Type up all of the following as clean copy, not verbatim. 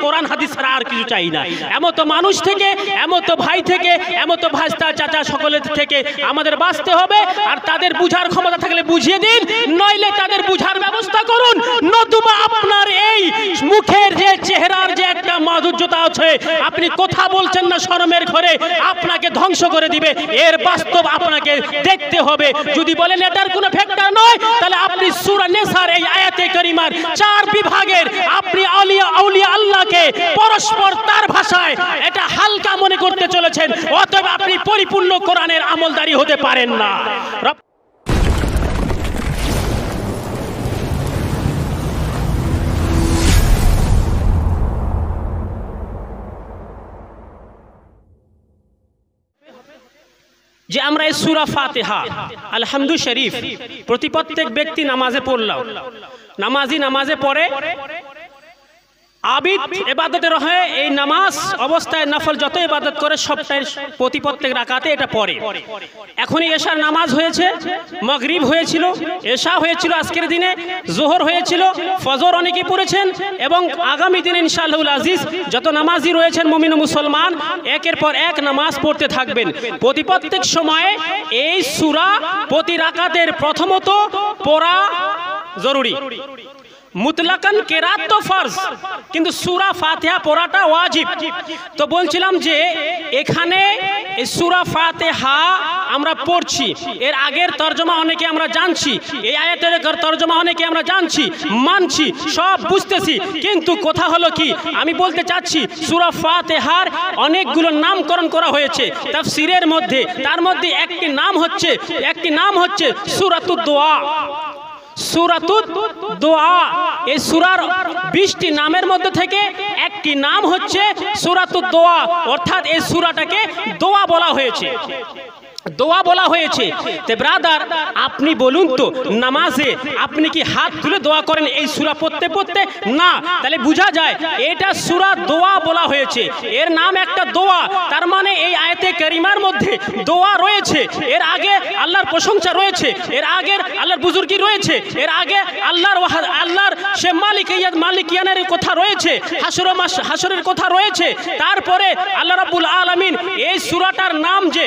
কোরআন হাদিস ছাড়া আর কিছু চাই না। এমতো মানুষ থেকে, এমতো ভাই থেকে, এমতো ভাস্তা চাচা সকলের থেকে আমাদের বাঁচতে হবে। আর তাদের বুঝার ক্ষমতা থাকলে বুঝিয়ে দিন, নইলে তাদের বুঝার ব্যবস্থা করুন। নতুবা আপনার এই মুখের যে চেহারার যে একটা মাধুর্যতা আছে, আপনি কথা বলছেন না শরমের ঘরে, আপনাকে ধ্বংস করে দিবে। এর বাস্তব আপনাকে দেখতে হবে। যদি বলেন এটার কোনো ফ্যাক্টর নয়, তাহলে আপনি সূরা নিসার এই আয়াতে কারিমার 4 বিভাগের আপনি আউলিয়া আল্লাহকে পরস্পর তার ভাষায় এটা হালকা মনে করতে চলেছেন। অতএব আপনি পরিপূর্ণ কোরআনের আমলদারি হতে পারেন না। যে আমরা এই সূরা ফাতিহা আলহামদু শরীফ প্রত্যেক ব্যক্তি নামাজে পড়লাম, নামাজে পড়ে আবিদ ইবাদতে রহে। এই নামাজ অবস্থায় নফল যত ইবাদত করে সবটাই প্রত্যেক রাকাতে এটা পড়ে। এখনই এশার নামাজ হয়েছে, মাগরিব হয়েছিল, এশা হয়েছিল, আজকের দিনে জোহর হয়েছিল, ফজর অনেকেই পড়েছেন। এবং আগামী দিনে ইনশাআল্লাহুল আজিজ যত নামাজি রয়েছেন মুমিন ও মুসলমান একের পর এক নামাজ পড়তে থাকবেন। প্রত্যেক সময়ে এই সূরা প্রতি রাকাতের প্রথমত পড়া জরুরি। মুতলাকান কেরাত তো ফরজ, কিন্তু সূরা ফাতিহা পড়াটা ওয়াজিব। তো বলছিলাম যে এখানে এই সূরা ফাতিহা আমরা পড়ছি, এর আগের তরজমা অনেকে আমরা জানছি, এই আয়াতের তরজমা অনেকে আমরা জানছি, মানছি, সব বুঝতেছি। কিন্তু কথা হলো কি, আমি বলতে চাচ্ছি সূরা ফাতিহার অনেকগুলো নামকরণ করা হয়েছে তাফসীরের মধ্যে। তার মধ্যে একটি নাম হচ্ছে সূরাতুদ দোয়া। সূরাতুদ দোয়া, এই সূরার 20টি নামের মধ্যে থেকে একটি নাম হচ্ছে সূরাতুদ দোয়া, অর্থাৎ এই সূরাটাকে দোয়া বলা হয়েছে। তে ব্রাদার, আপনি বলুন তো নামাজে আপনি কি হাত তুলে দোয়া করেন এই সূরা পড়তে? না। তাহলে বোঝা যায় এটা সূরা দোয়া বলা হয়েছে। এর নাম একটা দোয়া, তার মানে এই আয়াতে কারিমার মধ্যে দোয়া রয়েছে। এর আগে আল্লাহর প্রশংসা রয়েছে, এর আগে আল্লাহর বুজুর্গি রয়েছে, এর আগে আল্লাহর সে মালিকিয়ানের কথা রয়েছে, হাসরের কথা রয়েছে। তারপরে আল্লাহ রাব্বুল আলামিন এই সূরাটার নাম যে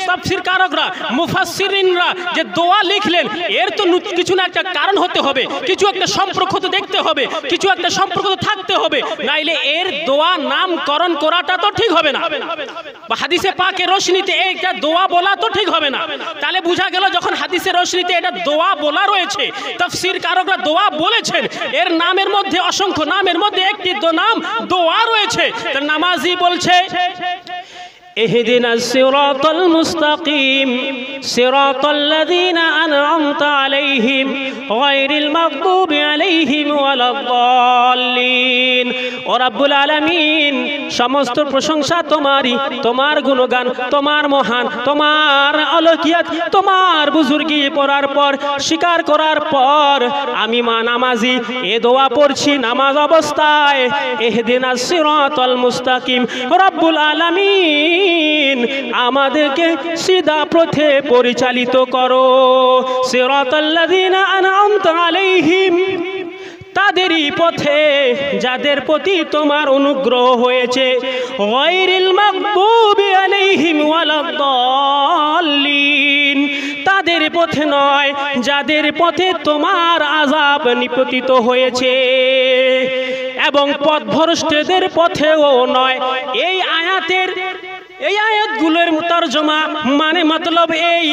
তাফসীরকারকরা মুফাসসিরিনরা যে দোয়া লিখলেন, এর তো কিছু না একটা কারণ হতে হবে, কিছু একটা সম্পর্ক তো দেখতে হবে, কিছু একটা সম্পর্ক তো থাকতে হবে, নাইলে এর দোয়া নামকরণ করাটা তো ঠিক হবে না, বা হাদিসে পাকের রোশনীতে এইটা দোয়া বলা তো ঠিক হবে না। তাহলে বোঝা গেল যখন হাদিসের রোশনীতে এটা দোয়া বলা রয়েছে, তাফসীরকারকরা দোয়া বলেছেন, এর নামের মধ্যে অসংখ্য নামের মধ্যে একটি নাম দোয়া রয়েছে। তার নামাজি বলছে اهدنا الصراط المستقيم صراط الذين أنعمت عليهم غير المغضوب عليهم ولا الضالين। ও রব্বুল আলামিন, সমস্ত প্রশংসা তোমারই, তোমার গুণগান, তোমার মহান, তোমার অলৌকিয়াত, তোমার বুজুর্গি পড়ার পর, স্বীকার করার পর আমি নামাজি এ দোয়া পড়ছি নামাজ অবস্থায়, ইহদিনাস সিরাতাল মুস্তাকিম। রব্বুল আলামিন, আমাদেরকে সিধা পথে পরিচালিত করো। সিরাতাল্লাযীনা আন'আমতা আলাইহিম, তাদেরই পথে যাদের প্রতি তোমার অনুগ্রহ হয়েছে, গায়রিল মাগদুবি আলাইহিম ওয়ালাদ-দাল্লিন, তাদের পথে নয় যাদের পথে তোমার আযাব নিপতিত হয়েছে, এবং পথভ্রষ্টদের পথেও নয়। এই আয়াতগুলোর তরজমা মানে মতলব এই,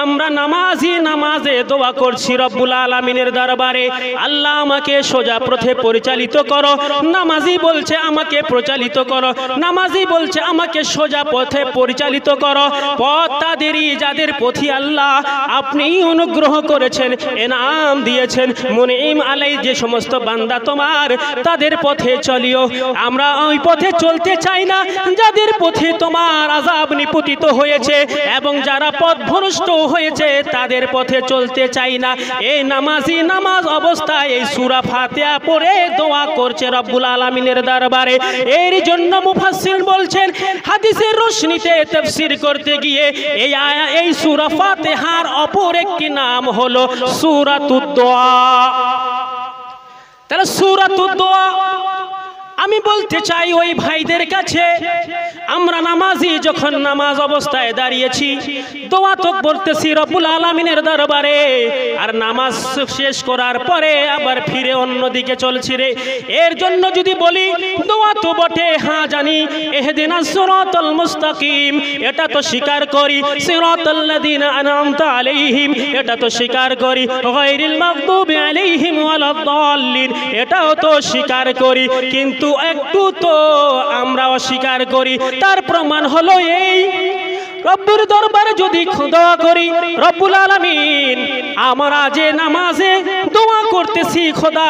আমরা নামাজে দোয়া করছি রব্বুল আলামিনের দরবারে, আল্লাহ আমাকে সোজা পথে পরিচালিত করো। নামাজি বলছে আমাকে পরিচালিত করো, নামাজি বলছে আমাকে সোজা পথে পরিচালিত করো। পথ তাদেরই যাদের পথে আল্লাহ আপনি অনুগ্রহ করেছেন, এনাম দিয়েছেন, মুনঈম আলাই, যে সমস্ত বান্দা তোমার, তাদের পথে চলিও। আমরা ওই পথে চলতে চাই না যাদের পথে তোমার আযাব নিপতিত হয়েছে, এবং যারা পথভ্রষ্ট হয়েছে তাদের পথে চলতে চাই না। এই নামাজি নামাজ অবস্থায় এই সূরা ফাতিহা পড়ে দোয়া করছে রব্বুল আলামিনের দরবারে। এর জন্য মুফাসসির বলছেন, হাদিসের রোশনীতে তাফসীর করতে গিয়ে এই সূরা ফাতিহার অপর একটি নাম হলো সূরাতুদ দোয়া। তাহলে সূরাতুদ দোয়া, আমি বলতে চাই ওই ভাইদের কাছে, আমরা নামাজি যখন নামাজ অবস্থায় দাঁড়িয়েছি, দোয়া তো বলতেছি রব্বুল আলামিনের দরবারে, আর নামাজ শেষ করার পরে আবার ফিরে অন্যদিকে চলছি রে। এর জন্য যদি বলি দোয়া তো বটে, হ্যাঁ জানি, ইহদিনাস সিরাতাল মুস্তাকিম এটা তো স্বীকার করি, সিরাতাল্লাযিনা আনআমতা আলাইহিম এটা তো স্বীকার করি, গায়রিল মাগদুবি আলাইহিম ওয়ালাদ-দাল্লিন এটাও তো স্বীকার করি, কিন্তু একটু তো আমরা অস্বীকার করি। তার প্রমাণ হলো এই, রব্বুর দরবারে যদি দোয়া করি, রব্বুল আলামিন আমরা যে নামাজে দোয়া করতেছি, খোদা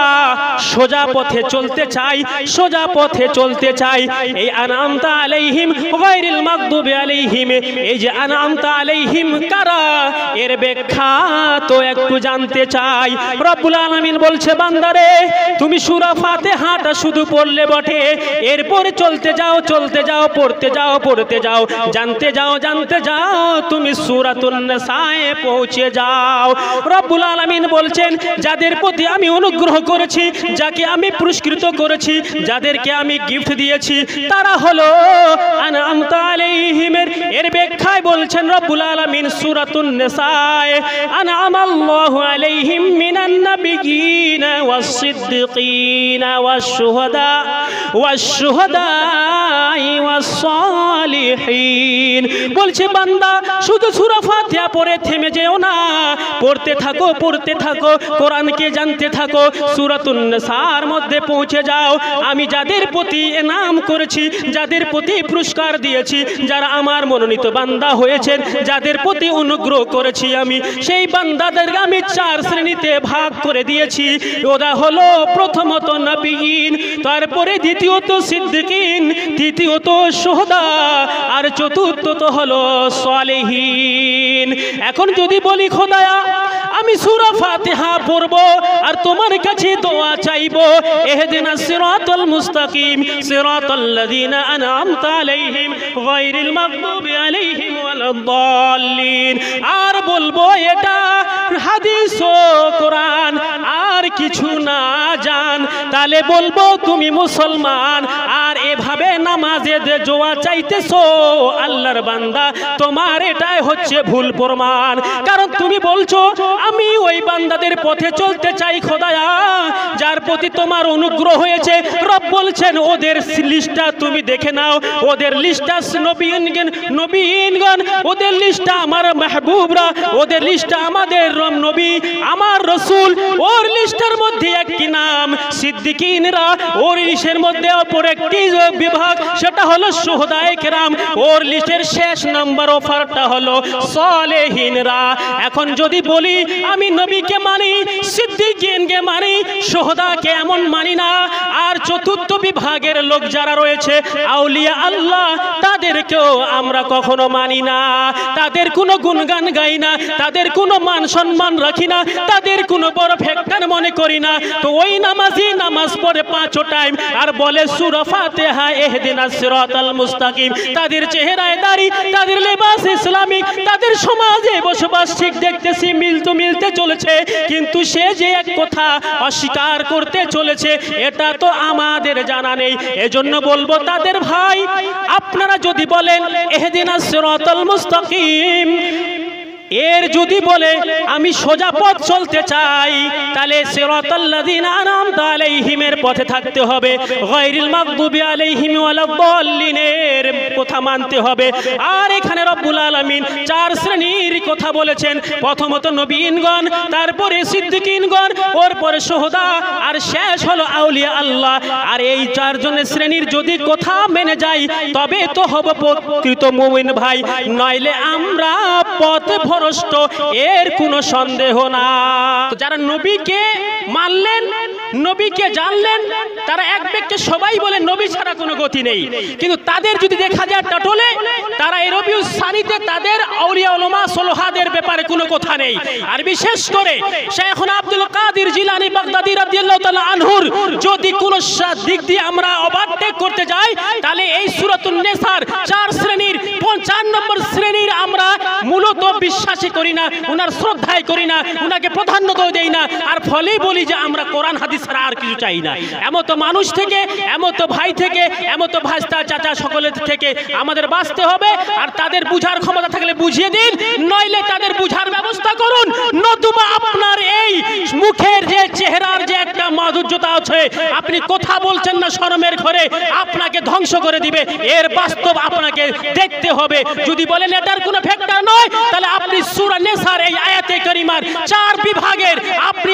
সোজা পথে চলতে চাই, সোজা পথে চলতে চাই। এই আনআমতা আলাইহিম গায়রিল মাগদুবি আলাইহিম, এই যে আনআমতা আলাইহিম কারা, এর ব্যাখ্যা তো একটু জানতে চাই। রব্বুল আলামিন বলছে, বান্দারে তুমি সূরা ফাতিহাটা শুধু পড়লে বটে, এরপরে চলতে যাও, চলতে যাও, পড়তে যাও, পড়তে যাও, জানতে যাও, জানতে যাও, তুমি সূরাতুন নিসায়ে পৌঁছে যাও। রব্বুল আলামিন বলছেন, যাদের প্রতি আমি অনুগ্রহ করেছি, যাকে আমি পুরস্কৃত করেছি, যাদেরকে আমি গিফট দিয়েছি, তারা হলো আনআমতা আলাইহিমের। এর ব্যাখ্যায় বলছেন রব্বুল আলামিন সূরাতুন নিসায়ে, আনআমাল্লাহু আলাইহিম মিনান নাবিয়্যিনা ওয়াস-সিদ্দিকিনা ওয়াশ-শুহাদা ওয়াশ-শুহাদাই ওয়াস-সালিহিন। বলছে বান্দা শুধু সূরা ফাতিহা পড়ে থেমে যেও না, পড়তে থাকো, পড়তে থাকো, কোরআনকে জানতে থাকো, সূরাতুন নিসার মধ্যে পৌঁছে যাও। আমি যাদের প্রতি ইনাম করেছি, যাদের প্রতি পুরস্কার দিয়েছি, যারা আমার মনোনীত বান্দা হয়েছেন, যাদের প্রতি অনুগ্রহ করেছি আমি, সেই বান্দাদের আমি 4 শ্রেণীতে ভাগ করে দিয়েছি। ওরা হলো প্রথমত নবীন, তারপরে দ্বিতীয়ত সিদ্দিকিন, তৃতীয়ত শুহাদা, আর চতুর্থত হলো সালেহিন। এখন যদি বলি খোদায়া আমি সূরা ফাতিহা পড়ব আর তোমার কাছে দোয়া চাইব, ইহদিনাস সিরাতাল মুস্তাকিম সিরাতাল্লাযিনা আনআমতা আলাইহিম গায়রিল মাগদুবি আলাইহিম ওয়ালাদ-দাল্লিন, আর বলবো এটা হাদিস ও কোরআন আর কিছু না জান, তাহলে বলবো তুমি মুসলমান। আর এভাবে নামাজে যে দোয়া চাইতেছো আল্লাহর বান্দা, তোমার এটাই হচ্ছে ভুল প্রমাণ। কারণ তুমি বলছো আমি ওই বান্দাদের পথে চলতে চাই খোদায়া যার প্রতি তোমার অনুগ্রহ হয়েছে। রব বলছেন ওদের লিস্টটা তুমি দেখে নাও, ওদের লিস্টটা নবীনগণ, ওদের লিস্টটা আমার মাহবুবরা, ওদের লিস্টটা আমাদের নবী, আমার রসুল, ওর লিস্টের মধ্যে একটি নাম সিদ্দিকিনরা, ওর লিস্টের মধ্যে অপর একটি বিভাগ, সেটা হলো শুহাদায়ে কেরাম, ওর লিস্টের শেষ নাম্বার অফারটা হলো সালেহিনরা। এখন যদি বলি আমি নবীকে মানি, সিদ্দিকিনকে মানি, শুহাদাকে এমন মানি না, আর চতুর্থ বিভাগের লোক যারা রয়েছে আউলিয়া আল্লাহ, তাদেরকেও আমরা কখনো মানি না, তাদের কোনো গুণগান গাই না, তাদের কোনো মান সম্মান রাখি না, তাদের কোনো বড় ফ্যাক্টর মনে করি না। তো ওই নামাজি নামাজ পড়ে 5 টাইম আর বলে সূরা ফাতিহা ইহদিনাস সিরাতাল মুস্তাকিম, তাদের চেহারায় দাড়ি, তাদের লেবাস ইসলামিক, তাদের সমাজে বসবাস ঠিক দেখতেছি মিলতে চলেছে, কিন্তু সে যে এক কথা অস্বীকার করতে চলেছে এটা তো আমাদের জানা নেই। এজন্য বলবো তাদের ভাই, আপনারা যদি বলেন ইহদিনাস সিরাতাল মুস্তাকিম, এর যদি বলে আমি সোজা পথ চলতে চাই, তাহলে সিরাতাল্লাযিনা আনআমতা আলাইহিমের পথে থাকতে হবে, গায়রিল মাগদুবি আলাইহিম ওয়ালাদ-দাল্লিনের কথা মানতে হবে। আর এখানে রব্বুল আলামিন 4 শ্রেণীর কথা বলেছেন, প্রথমত নবীনগণ, তারপরে সিদ্দিকিনগণ, ওর পরে শুহাদা, আর শেষ হলো আউলিয়া আল্লাহ। আর এই 4 জনের শ্রেণীর যদি কথা মেনে যাই তবে তো হব প্রকৃত মুমিন ভাই, নইলে আমরা পথে ভ্রষ্ট, এর কোনো সন্দেহ না। যারা নবীকে মানলেন, নবীকে জানলেন, তারা এক ব্যক্তি সবাই বলে নবী ছাড়া কোনো গতি নেই, কিন্তু তাদের যদি দেখা যায় টাটলে, তারা এই রবিউল সানিতে তাদের আউলিয়া উলামা সোলহাদের ব্যাপারে কোনো কথা নেই। আর বিশেষ করে শাইখুনা আব্দুল কাদির জিলানী বাগদাদী রাদিয়াল্লাহু তাআলা আনহুর যদি কোনো দিক দিয়ে আমরা ওভারটেক করতে যাই, তাহলে এই সূরাতুন নিসার 4 শ্রেণীর 4 নম্বর শ্রেণীর আমরা মূলত বিশ্বাসই করি না, উনার শ্রদ্ধাই করি না, উনাকে প্রাধান্য দেই না, আর ফলেই বলি যে আমরা কোরআন হাদিস ছাড়া আর কিছু চাই না। এমতো মানুষ থেকে, এমতো ভাই থেকে, এমতো ভাস্তা চাচা সকলের থেকে আমাদের বাঁচতে হবে। আর তাদের বুঝার ক্ষমতা থাকলে বুঝিয়ে দিন, নইলে তাদের বুঝার ব্যবস্থা করুন। নতুবা আপনার এই মুখের যে চেহারার যে একটা মাধুর্যতা আছে, আপনি কথা বলছেন না শরমের ঘরে, আপনাকে ধ্বংস করে দিবে। এর বাস্তব আপনাকে দেখতে হবে। যদি বলেন এটার কোনো ফ্যাক্টর নয়, তাহলে আপনি সূরা নিসার এই আয়াতে কারিমার 4 বিভাগের আপনি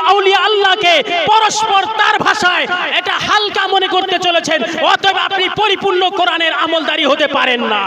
আউলিয়া আল্লাহকে পরস্পর তার ভাষায় এটা হালকা মনে করতে চলেছেন। অতএব আপনি পরিপূর্ণ কোরআনের আমলদারি হতে পারেন না।